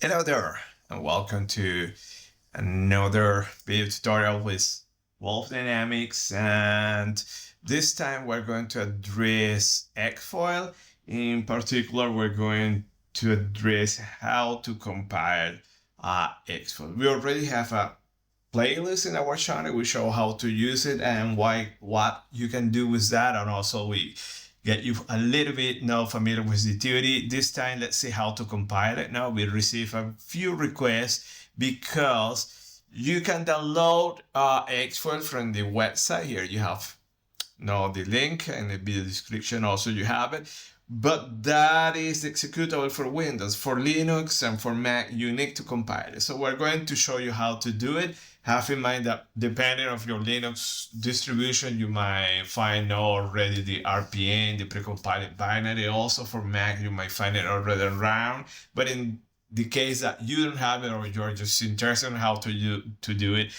Hello there, and welcome to another video tutorial with Wolřej Dynamics. And this time we're going to address XFOIL. In particular, we're going to address how to compile XFOIL. We already have a playlist in our channel. We show how to use it and what you can do with that, and also we get you a little bit now familiar with the theory. This time, let's see how to compile it. Now we receive a few requests because you can download XFOIL from the website. Here you have now the link and the video description. Also, you have it. But that is executable for Windows. For Linux and for Mac, you need to compile it. So we're going to show you how to do it. Have in mind that depending on your Linux distribution, you might find already the RPM, the precompiled binary. Also for Mac, you might find it already around. But in the case that you don't have it or you're just interested in how to do it,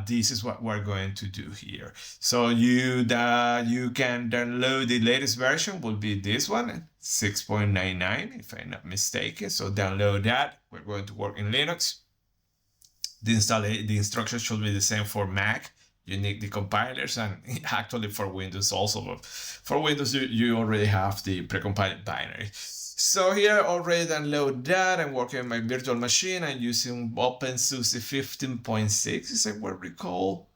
this is what we're going to do here. So you can download the latest version, will be this one, 6.99 if I'm not mistaken. So download that. We're going to work in Linux. The instructions should be the same for Mac. You need the compilers, and actually for Windows also. But for Windows, you already have the precompiled binary. So here already download that. I'm working on my virtual machine. I'm using OpenSUSE 15.6, as I will recall.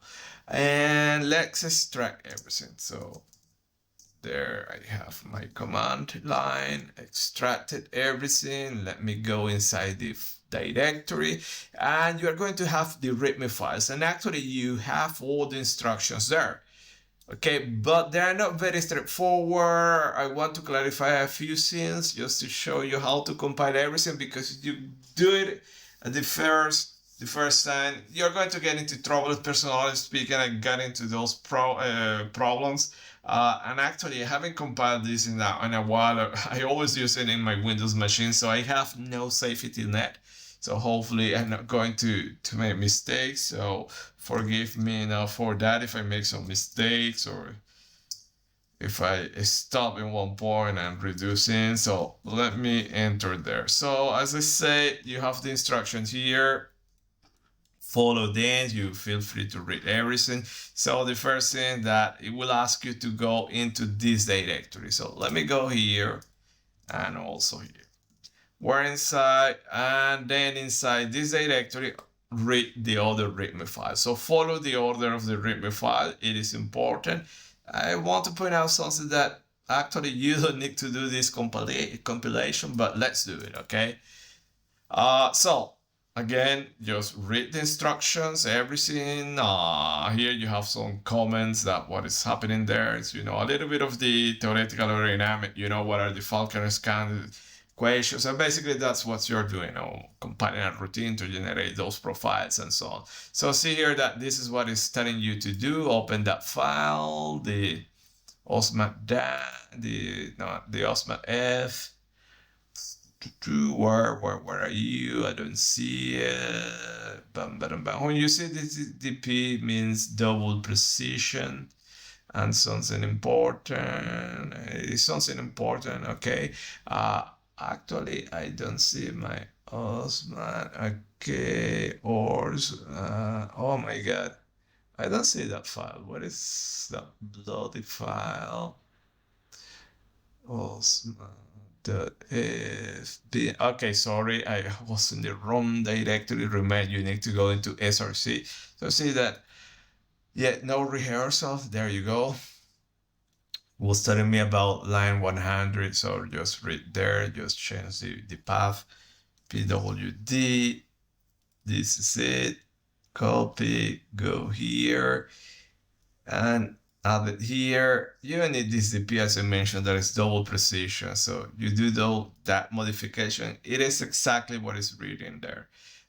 And let's extract everything. So there I have my command line, extracted everything. Let me go inside the directory, and you're going to have the readme files, and actually you have all the instructions there. Okay, but they are not very straightforward. I want to clarify a few things just to show you how to compile everything, because if you do it the first time, you're going to get into trouble. Personally speaking, I got into those problems. And actually, I haven't compiled this in a while. I always use it in my Windows machine, so I have no safety net. So hopefully I'm not going to make mistakes. So forgive me now for that if I make some mistakes, or if I stop in one point and reducing. So let me enter there. So as I said, you have the instructions here. Follow them. You feel free to read everything. So the first thing that it will ask you to go into this directory. So let me go here and also here. We're inside, and then inside this directory, read the other readme file. So follow the order of the readme file. It is important. I want to point out something that actually you don't need to do this compilation, but let's do it, okay? So again, just read the instructions, everything. Here you have some comments that what is happening there is, a little bit of the theoretical aerodynamic, what are the Falconer scan equations. So basically that's what you're doing, compiling a routine to generate those profiles and so on. So see here that this is what it's telling you to do. Open that file, the OSMAT F. Where are you? I don't see it. When you see this DP means double precision and something important. It's something important, okay? Actually, I don't see my OSMAT. Okay, oh my god, I don't see that file. What is that bloody file? OSMAT.fb. Okay, sorry, I was in the wrong directory. Remember, you need to go into SRC. So see that, yeah, no rehearsal. There you go. Was telling me about line 100, so just read there, just change the path, pwd, this is it, copy, go here, and add it here. You need this DP, as I mentioned, that is double precision, so you do that modification, it is exactly what is reading there.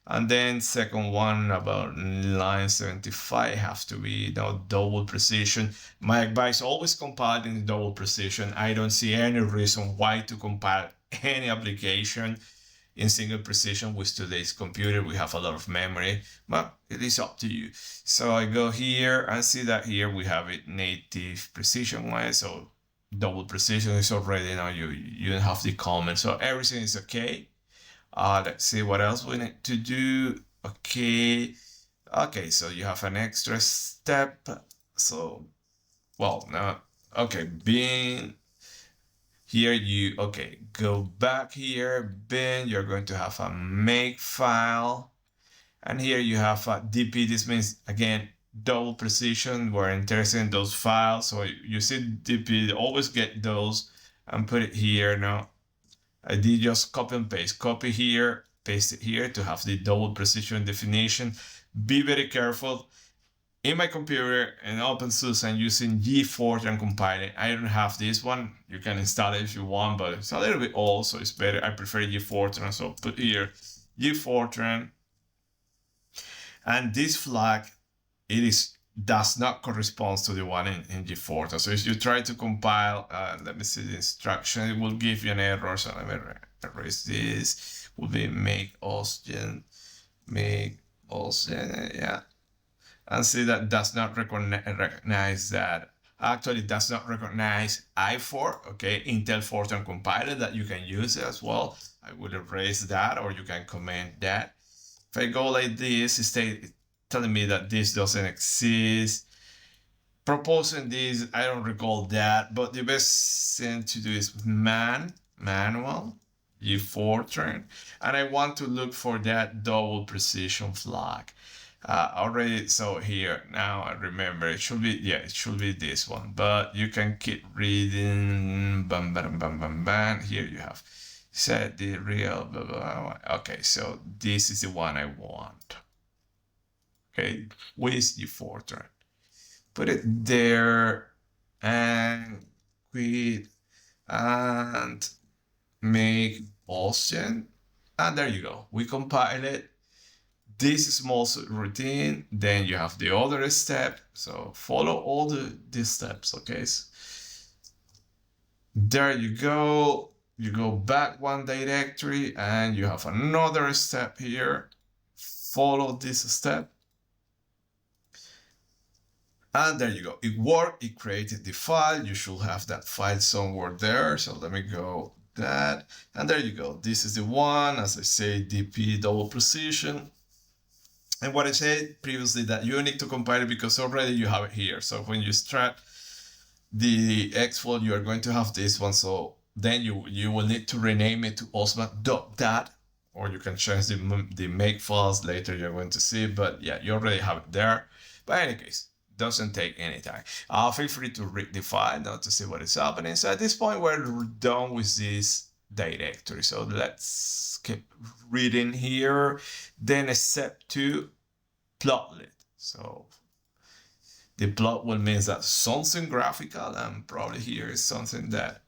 And then second one about line 75 have to be double precision. My advice, always compile in double precision. I don't see any reason why to compile any application in single precision. With today's computer, we have a lot of memory, but it is up to you. So I go here and see that here we have it native precision wise. So double precision is already, you don't have the comment. So everything is okay. Let's see what else we need to do. Okay, so you have an extra step. So, well, no, okay, being here, go back here, bin, you're going to have a make file. And here you have a DP. This means, again, double precision. We're interested in those files. So you see DP, always get those and put it here. Now, I did just copy and paste. Copy here, paste it here to have the double precision definition. Be very careful. In my computer in OpenSUSE, I'm using G-Fortran compiling. I don't have this one. You can install it if you want, but it's a little bit old, so it's better. I prefer G-Fortran, so put here G-Fortran. And this flag, does not correspond to the one in G-Fortran. So if you try to compile, let me see the instruction, it will give you an error. So let me erase this. Will be make Austrian, yeah. And see that does not recognize that. Actually, it does not recognize i4, okay, Intel Fortran compiler that you can use as well. I will erase that, or you can comment that. If I go like this, it's telling me that this doesn't exist. Proposing this, I don't recall that, but the best thing to do is manual, G-Fortran, and I want to look for that double precision flag. Already, so here, now I remember, it should be this one, but you can keep reading, bam, bam, bam, bam, bam. Here you have set the real, blah, blah, blah. Okay, so this is the one I want. Okay, with the Fortran. Put it there and quit and make Austrian. And there you go. We compile it. This is small routine. Then you have the other step. So follow all these steps, okay? So there you go. You go back one directory and you have another step here. Follow this step. And there you go. It worked. It created the file. You should have that file somewhere there. So let me go that. And there you go. This is the one, as I say, DP double precision. And what I said previously, that you need to compile it because already you have it here. So when you start the XFOIL, you are going to have this one. So then you will need to rename it to osma.dat, or you can change the make files later. You're going to see, but yeah, you already have it there. But in any case, doesn't take any time. Feel free to read the file now to see what is happening. So at this point, we're done with this directory. So let's keep reading here. Then step 2, plotlet. So the plot will mean that something graphical, and probably here is something that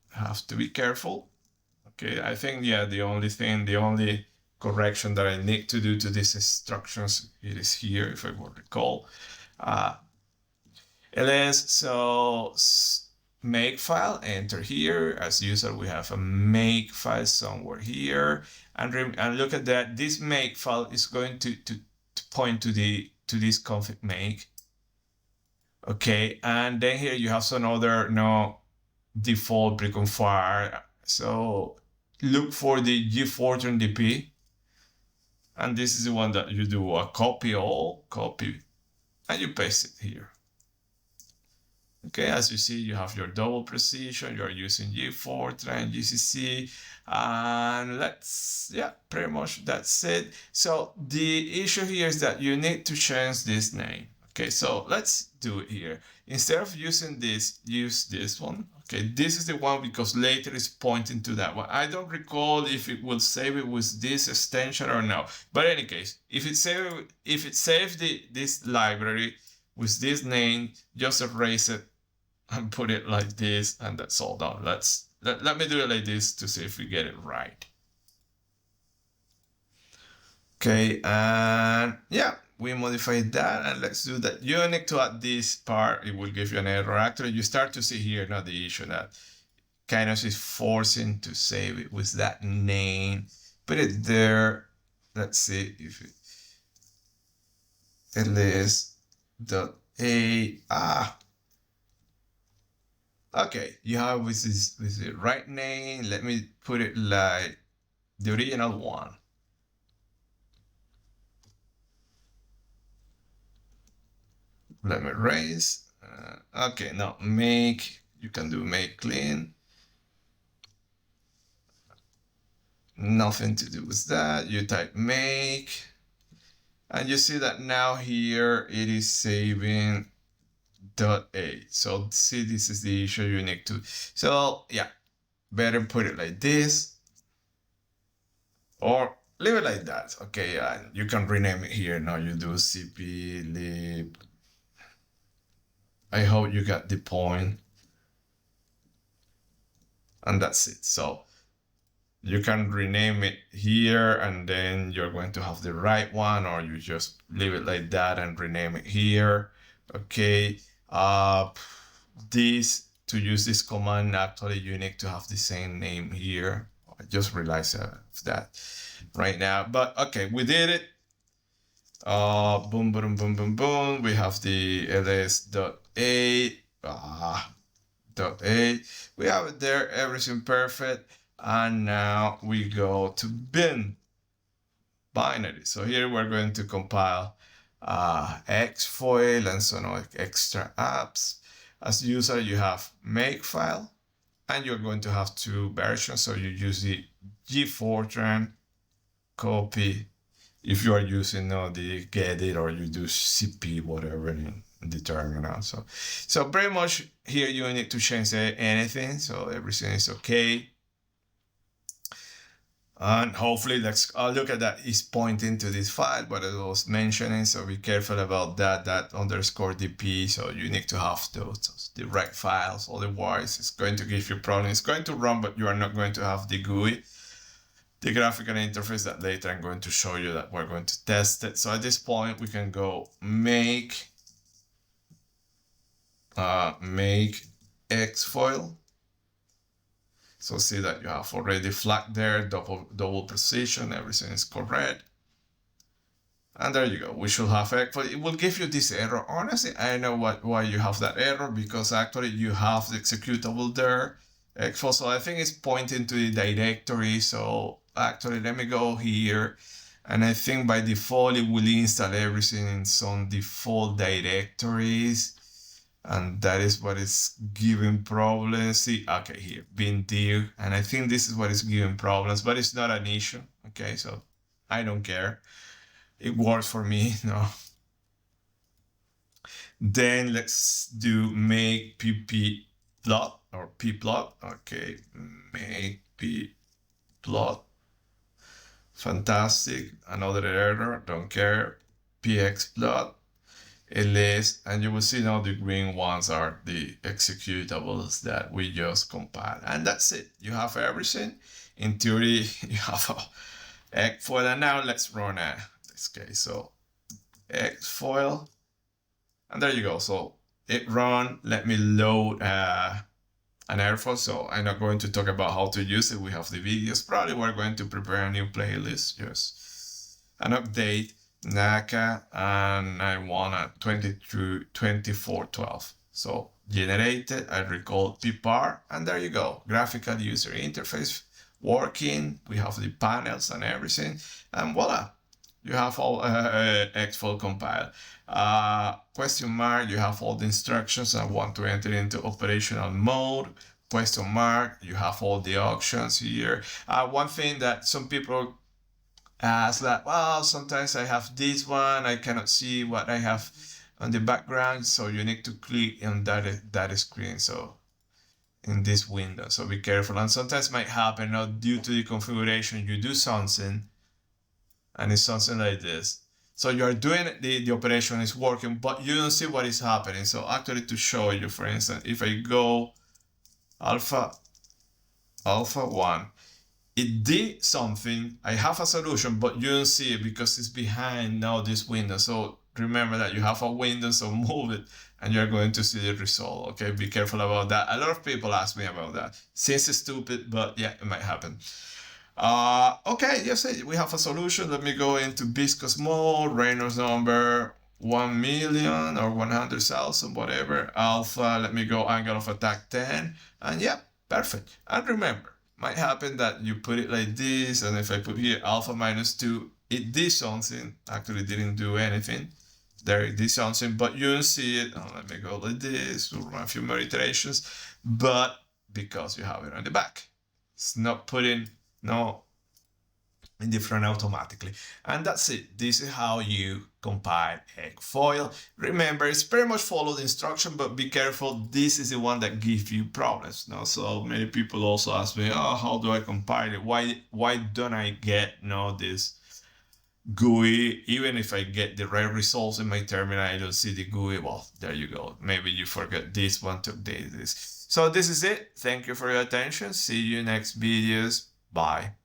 have to be careful. Okay, I think, yeah, the only correction that I need to do to these instructions, it is here, if I will recall. ls, so make file, enter here. As usual, we have a make file somewhere here, and look at that. This make file is going to point to this config make. Okay, and then here you have some other default preconfig. So look for the G-Fortran DP, and this is the one that you do a copy, and you paste it here. Okay, as you see, you have your double precision. You're using G-Fortran, GCC, and pretty much that's it. So the issue here is that you need to change this name. Okay, so let's do it here. Instead of using this, use this one. Okay, this is the one because later it's pointing to that one. I don't recall if it will save it with this extension or no. But in any case, if it saves this library with this name, just erase it and put it like this, and that's all done. Let me do it like this to see if we get it right. Okay, and yeah, we modified that, and let's do that. You need to add this part. It will give you an error. Actually, you start to see here now the issue that kind of is forcing to save it with that name. Put it there. Let's see if it is .a. Okay, you have with the right name. Let me put it like the original one. Let me erase. Okay, now make, you can do make clean. Nothing to do with that. You type make, and you see that now here it is saving .a. So see, this is the issue you need to. So yeah, better put it like this, or leave it like that. Okay, and you can rename it here. Now you do cp lib. I hope you got the point. And that's it. So you can rename it here, and then you're going to have the right one, or you just leave it like that and rename it here. Okay. This, to use this command, actually you need to have the same name here. I just realized that right now, but okay, we did it. Boom, boom, boom, boom, boom. We have the ls.a, .a. We have it there, everything perfect. And now we go to bin binary. So here we're going to compile XFOIL and some extra apps. As user, you have makefile, and you're going to have two versions. So you use the Fortran copy if you are using the gedit, or you do cp whatever in the terminal. So pretty much here you need to change anything, so everything is okay. And hopefully, let's look at that, is pointing to this file, what I was mentioning. So be careful about that _dp. So you need to have the right files, otherwise it's going to give you problems. It's going to run, but you are not going to have the GUI, the graphical interface, that later I'm going to show you that we're going to test it. So at this point, we can go make XFOIL. So see that you have already flagged there, double precision, everything is correct. And there you go, we should have XFOIL. It will give you this error. Honestly, I know why you have that error, because actually you have the executable there, XFOIL. So I think it's pointing to the directory. So actually, let me go here. And I think by default, it will install everything in some default directories. And that is what is giving problems. See, okay, here, bin dir. And I think this is what is giving problems, but it's not an issue. Okay, so I don't care. It works for me, no. Then let's do make ppplot or pplot. Okay, make pplot. Fantastic. Another error, don't care. pxplot. ls, and you will see now the green ones are the executables that we just compiled, and that's it. You have everything. In theory, you have a XFOIL, and now let's run this case. So XFOIL, and there you go. So it run. Let me load an Airfoil. So I'm not going to talk about how to use it. We have the videos. Probably we're going to prepare a new playlist, just an update. NACA, and I want a 2412. So generated, I recall ppar, and there you go. Graphical user interface working. We have the panels and everything, and voila, you have all XFOIL compiled. Question mark, you have all the instructions. I want to enter into operational mode. Question mark, you have all the options here. One thing that some people ask that, well, sometimes I have this one, I cannot see what I have on the background, so you need to click on that screen, so in this window. So be careful, and sometimes might happen not due to the configuration. You do something and it's something like this. So you are doing the operation is working, but you don't see what is happening. So actually, to show you, for instance, if I go alpha 1, it did something. I have a solution, but you don't see it because it's behind now this window. So remember that you have a window, so move it and you're going to see the result. Okay, be careful about that. A lot of people ask me about that. Seems stupid, but yeah, it might happen. Okay, yes, we have a solution. Let me go into viscous mode, Reynolds number 1,000,000 or 100,000, whatever. Alpha, let me go angle of attack 10, and yeah, perfect. And remember, might happen that you put it like this, and if I put here alpha minus 2, it did something. Actually didn't do anything. There it did something, but you don't see it. Oh, let me go like this, we'll run a few more iterations, but because you have it on the back, it's not putting no in the front automatically. And that's it. This is how you compile Airfoil. Remember, it's pretty much follow the instruction, but be careful. This is the one that gives you problems. Now, so many people also ask me, oh, how do I compile it? Why don't I get this GUI? Even if I get the right results in my terminal, I don't see the GUI. Well, there you go. Maybe you forget this one to update this. So this is it. Thank you for your attention. See you next videos. Bye.